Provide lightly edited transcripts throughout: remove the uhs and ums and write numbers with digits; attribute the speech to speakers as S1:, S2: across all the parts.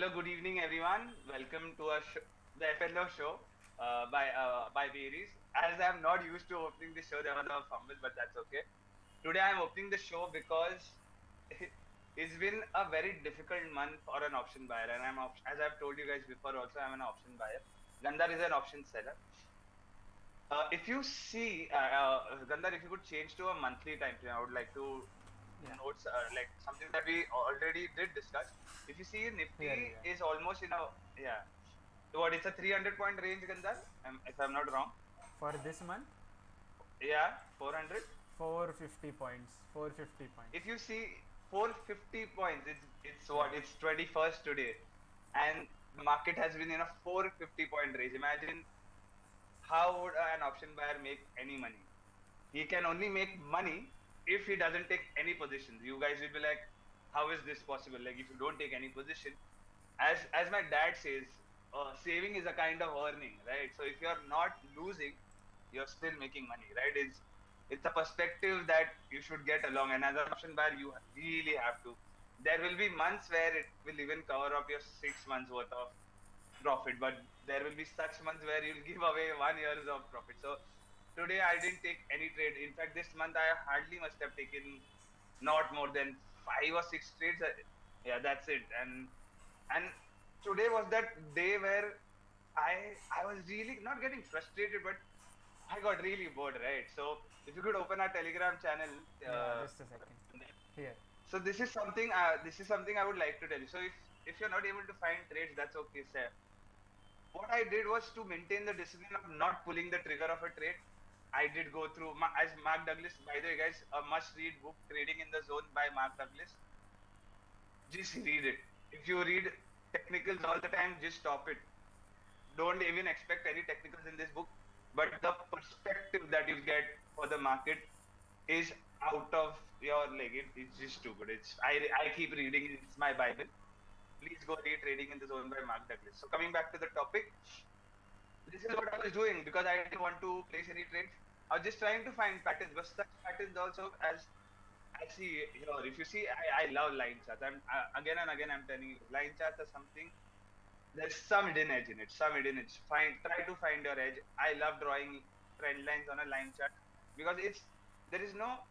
S1: Hello, good evening, everyone. Welcome to the F&O Show by Bereez. As I'm not used to opening the show, there was a fumble, but that's okay. Today I'm opening the show because it's been a very difficult month for an option buyer, and as I've told you guys before, also I'm an option buyer. Gandhar is an option seller. If you see, Gandhar, if you could change to a monthly time frame, I would like to
S2: Yeah,
S1: notes like something that we already did discuss. If you see,
S2: here,
S1: Nifty
S2: yeah.
S1: is almost in a yeah. What it's a 300 point range, Gandhar, if I'm not wrong.
S2: For this month,
S1: Yeah, 400.
S2: 450 points. 450
S1: If
S2: points.
S1: you see 450 points, it's
S2: Yeah,
S1: what it's 21st today, and the market has been in a 450 point range. Imagine how would an option buyer make any money? He can only make money if he doesn't take any positions. You guys will be like, how is this possible? Like if you don't take any position, as my dad says, saving is a kind of earning, right? So if you're not losing, you're still making money, right? It's a perspective that you should get along, and as an option buyer, you really have to. There will be months where it will even cover up your 6 months worth of profit, but there will be such months where you'll give away 1 year's of profit. So today I didn't take any trade. In fact, this month I hardly must have taken not more than 5 or 6 trades. Yeah, that's it. And today was that day where I was really not getting frustrated, but I got really bored, right? So if you could open our Telegram channel,
S2: yeah, just a second. Here.
S1: so this is something I would like to tell you. So if you're not able to find trades, that's okay, sir. What I did was to maintain the discipline of not pulling the trigger of a trade. I did go through as Mark Douglas. By the way, guys, a must-read book, Trading in the Zone by Mark Douglas. Just read it. If you read technicals all the time, just stop it. Don't even expect any technicals in this book. But the perspective that you get for the market is out of your leg. It's just too good. I keep reading it. It's my Bible. Please go read Trading in the Zone by Mark Douglas. So coming back to the topic, this is what I was doing because I didn't want to place any trades. I was just trying to find patterns, but such patterns also as I see here. If you see, I love line charts. Again and again I'm telling you, line charts are something. There's some hidden edge in it. Some hidden edge. Try to find your edge. I love drawing trend lines on a line chart because there is no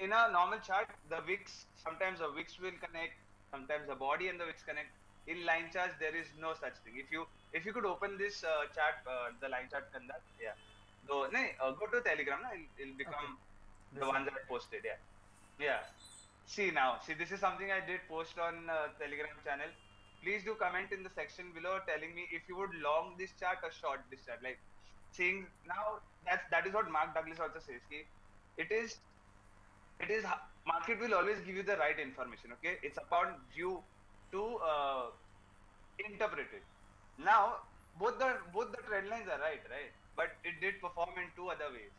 S1: in a normal chart the wicks sometimes the wicks will connect, sometimes the body and the wicks connect. In line charts there is no such thing. If you could open this chart, the line chart Kandar, yeah. So, no, go to Telegram. Na, it'll
S2: Okay.
S1: become the
S2: This one.
S1: ones I posted. Yeah, yeah. See now, see this is something I did post on Telegram channel. Please do comment in the section below telling me if you would long this chart or short this chart. Like seeing now that is what Mark Douglas also says. It is market will always give you the right information. Okay, it's upon you to interpret it. Now both the trend lines are right, but it did perform in two other ways.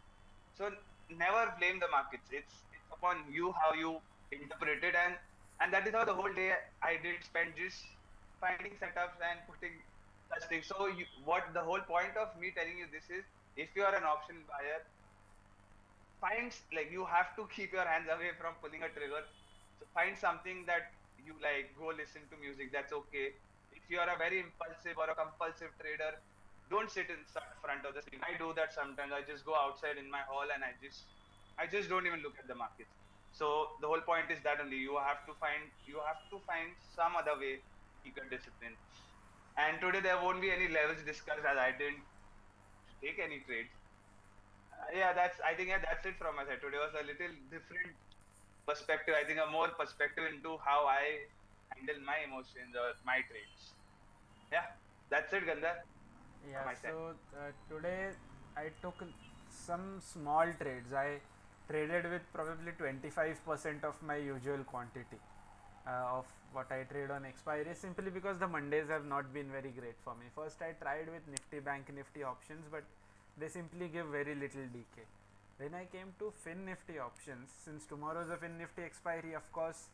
S1: So never blame the markets. It's upon you how you interpret it, and that is how the whole day I did spend just finding setups and putting such things. So what the whole point of me telling you this is, if you are an option buyer, find like you have to keep your hands away from pulling a trigger. So find something that you like. Go listen to music. That's okay. If you are a very impulsive or a compulsive trader, don't sit in front of the screen. I do that sometimes. I just go outside in my hall and I just don't even look at the markets. So the whole point is that only you have to find some other way to keep your discipline. And today there won't be any levels discussed as I didn't take any trades. Yeah, that's it from my side. Today was a little different perspective. I think a more perspective into how I handle my emotions or my trades. Yeah, that's it, Gandhar, from
S2: Yeah,
S1: my side.
S2: so today I took some small trades. I traded with probably 25% of my usual quantity of what I trade on expiry, simply because the Mondays have not been very great for me. First, I tried with Nifty Bank Nifty Options, but they simply give very little decay. When I came to Fin Nifty Options, since tomorrow is a Fin Nifty expiry, of course,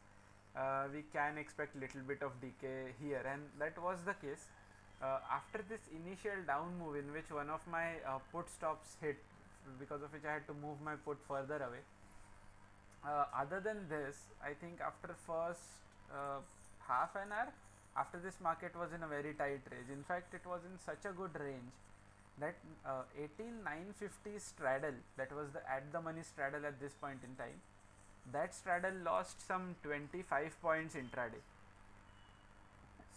S2: we can expect little bit of decay here, and that was the case. After this initial down move in which one of my put stops hit, because of which I had to move my put further away. Other than this, I think after first half an hour, After this, market was in a very tight range. In fact, it was in such a good range that 18950 straddle, that was the at the money straddle at this point in time, that straddle lost some 25 points intraday.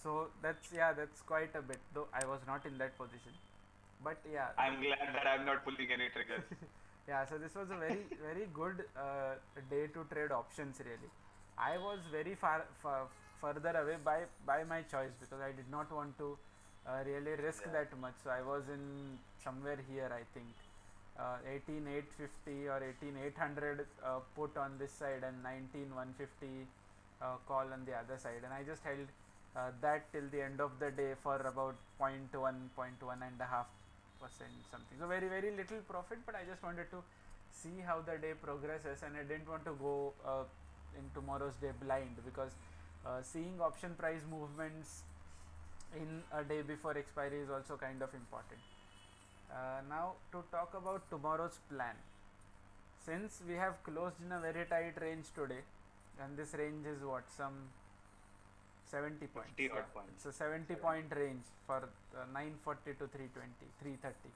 S2: So that's, yeah, that's quite a bit, though I was not in that position. But yeah,
S1: I'm glad that I'm not pulling any triggers.
S2: yeah, so this was a very very good day to trade options really. I was very far further away by my choice, because I did not want to really risk
S1: Yeah.
S2: that much. So I was in somewhere here, I think 18850 or 18800 put on this side, and 19150 call on the other side, and I just held that till the end of the day for about 0.1 and a half percent something. So very very little profit, but I just wanted to see how the day progresses, and I didn't want to go in tomorrow's day blind, because seeing option price movements in a day before expiry is also kind of important. Now to talk about tomorrow's plan. Since we have closed in a very tight range today, and this range is what, some 70 points,
S1: 50
S2: yeah,
S1: odd
S2: it's
S1: points.
S2: a 70
S1: 70.
S2: point range for 940 to 320 330.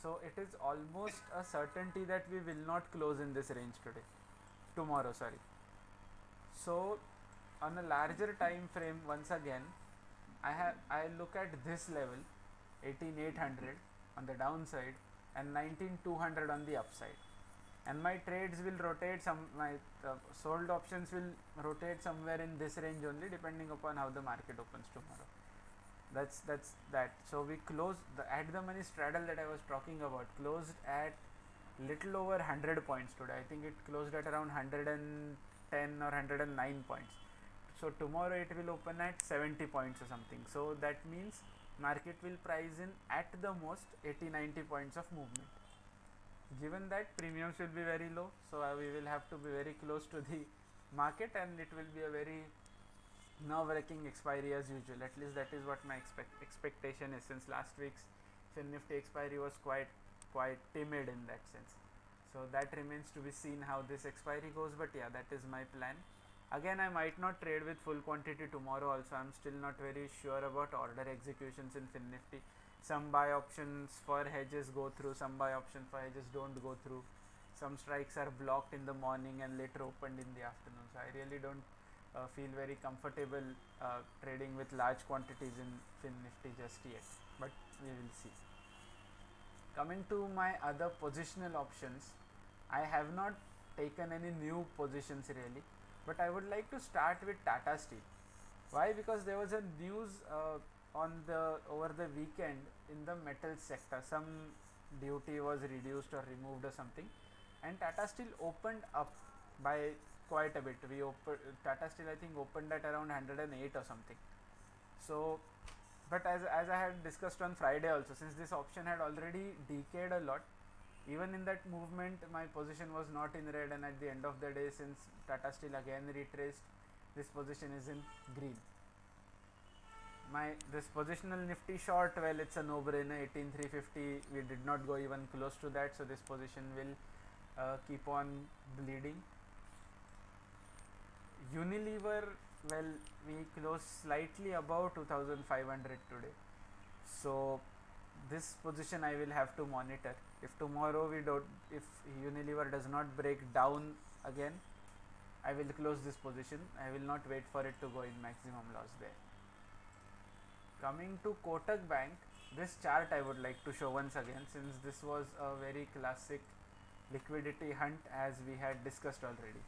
S2: So it is almost a certainty that we will not close in this range today, tomorrow, sorry. So on a larger time frame, once again, I look at this level, 18800 on the downside and 19200 on the upside, and my trades will rotate, some my sold options will rotate somewhere in this range only, depending upon how the market opens tomorrow. That's that. So we closed the at the money straddle that I was talking about, closed at little over 100 points today. I think it closed at around 110 or 109 points. So tomorrow it will open at 70 points or something. So that means market will price in at the most 80-90 points of movement. Given that premiums will be very low, so we will have to be very close to the market, and it will be a very nerve-wracking expiry as usual. At least that is what my expectation is, since last week's Nifty expiry was quite timid in that sense. So that remains to be seen how this expiry goes. But yeah, that is my plan. Again, I might not trade with full quantity tomorrow. Also, I'm still not very sure about order executions in Nifty. Some buy options for hedges go through, some buy options for hedges don't go through. Some strikes are blocked in the morning and later opened in the afternoon. So I really don't feel very comfortable trading with large quantities in Nifty just yet. But we will see. Coming to my other positional options, I have not taken any new positions really, but I would like to start with Tata Steel. Why? Because there was a news on the over the weekend in the metal sector. Some duty was reduced or removed or something, and Tata Steel opened up by quite a bit. Tata Steel, I think, opened at around 108 or something. So, but as I had discussed on Friday also, since this option had already decayed a lot, even in that movement my position was not in red, and at the end of the day, since Tata Steel again retraced, this position is in green. My this positional Nifty short, well, it's a no-brainer. 18350, we did not go even close to that, so this position will keep on bleeding. Unilever, well, we closed slightly above 2500 today, so this position I will have to monitor. If tomorrow if Unilever does not break down again, I will close this position. I will not wait for it to go in maximum loss there. Coming to Kotak Bank, this chart I would like to show once again, since this was a very classic liquidity hunt as we had discussed already.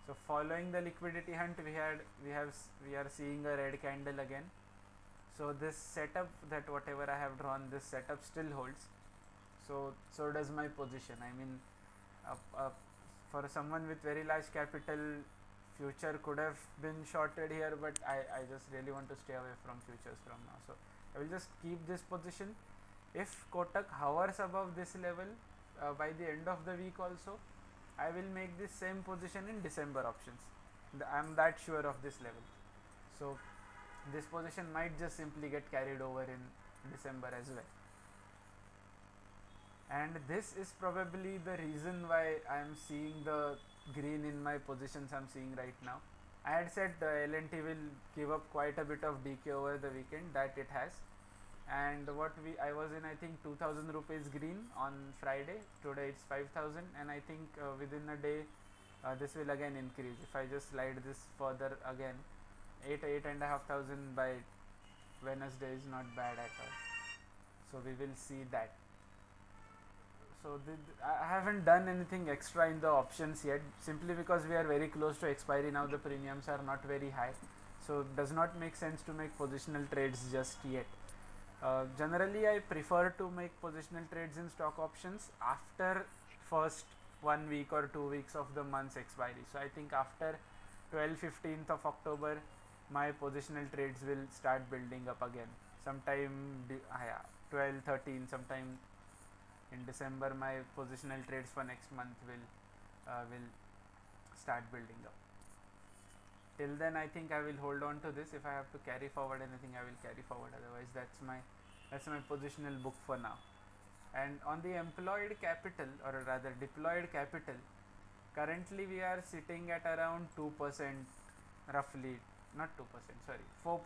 S2: So following the liquidity hunt, we are seeing a red candle again. So this setup, that whatever I have drawn, this setup still holds. So does my position. I mean, uh, uh, for someone with very large capital, future could have been shorted here, but I just really want to stay away from futures from now. So I will just keep this position. If Kotak hovers above this level by the end of the week also, I will make this same position in December options. I am that sure of this level. So this position might just simply get carried over in December as well. And this is probably the reason why I am seeing the green in my positions I'm seeing right now. I had said LNT will give up quite a bit of DK over the weekend, that it has. And what we I was in, I think 2000 rupees green on Friday. Today it's 5000, and I think within a day this will again increase. If I just slide this further again, 8,500 by Wednesday is not bad at all. So we will see that. So I haven't done anything extra in the options yet, simply because we are very close to expiry now. The premiums are not very high, so it does not make sense to make positional trades just yet. Generally, I prefer to make positional trades in stock options after first 1 week or 2 weeks of the month's expiry. So I think after 12th, 15th of October, my positional trades will start building up again. Sometime 12, 13, sometime in December, my positional trades for next month will start building up. Till then, I think I will hold on to this. If I have to carry forward anything, I will carry forward. Otherwise, that's my positional book for now. And on the employed capital, or rather deployed capital, currently we are sitting at around 2%, roughly. Not 2%, sorry, 4%.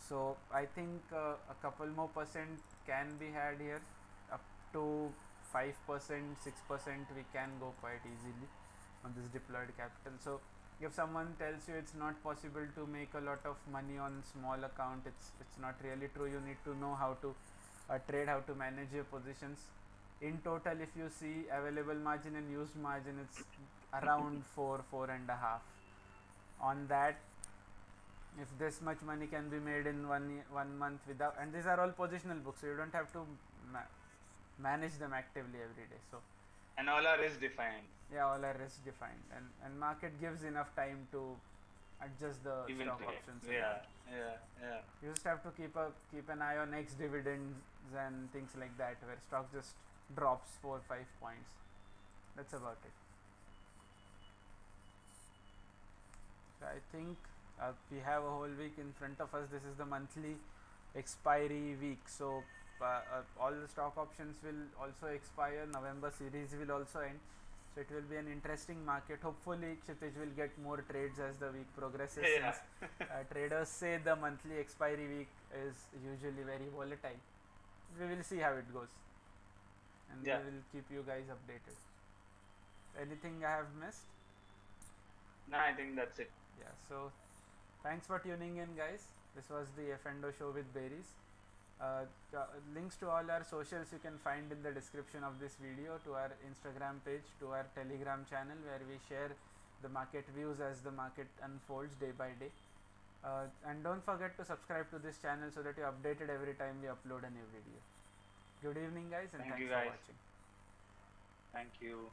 S2: So I think a couple more percent can be had here. Up to 5%, 6% we can go quite easily on this deployed capital. So if someone tells you it's not possible to make a lot of money on small account, it's not really true. You need to know how to trade, how to manage your positions. In total, if you see available margin and used margin, it's around 4.5. On that, if this much money can be made in 1 month without, and these are all positional books, so you don't have to manage them actively every day. So
S1: And all are risk defined.
S2: yeah, all are risk defined, and market gives enough time to adjust the
S1: Even
S2: stock
S1: today.
S2: options and all.
S1: Yeah, yeah, yeah.
S2: You just have to keep an eye on ex dividends and things like that, where stock just drops 4-5 points. That's about it. So I think we have a whole week in front of us. This is the monthly expiry week, so all the stock options will also expire. November series will also end, so it will be an interesting market. Hopefully Kshitij will get more trades as the week progresses,
S1: Yeah.
S2: since traders say the monthly expiry week is usually very volatile. We will see how it goes, and
S1: Yeah.
S2: we will keep you guys updated. Anything I have missed?
S1: No, I think that's it.
S2: Yeah, so thanks for tuning in, guys. This was the F&O Show with Bereez. Uh, Links to all our socials you can find in the description of this video, to our Instagram page, to our Telegram channel, where we share the market views as the market unfolds day by day. And don't forget to subscribe to this channel so that you're updated every time we upload a new video. Good evening, guys, and
S1: Thank you
S2: thanks for
S1: guys.
S2: watching.
S1: Thank you.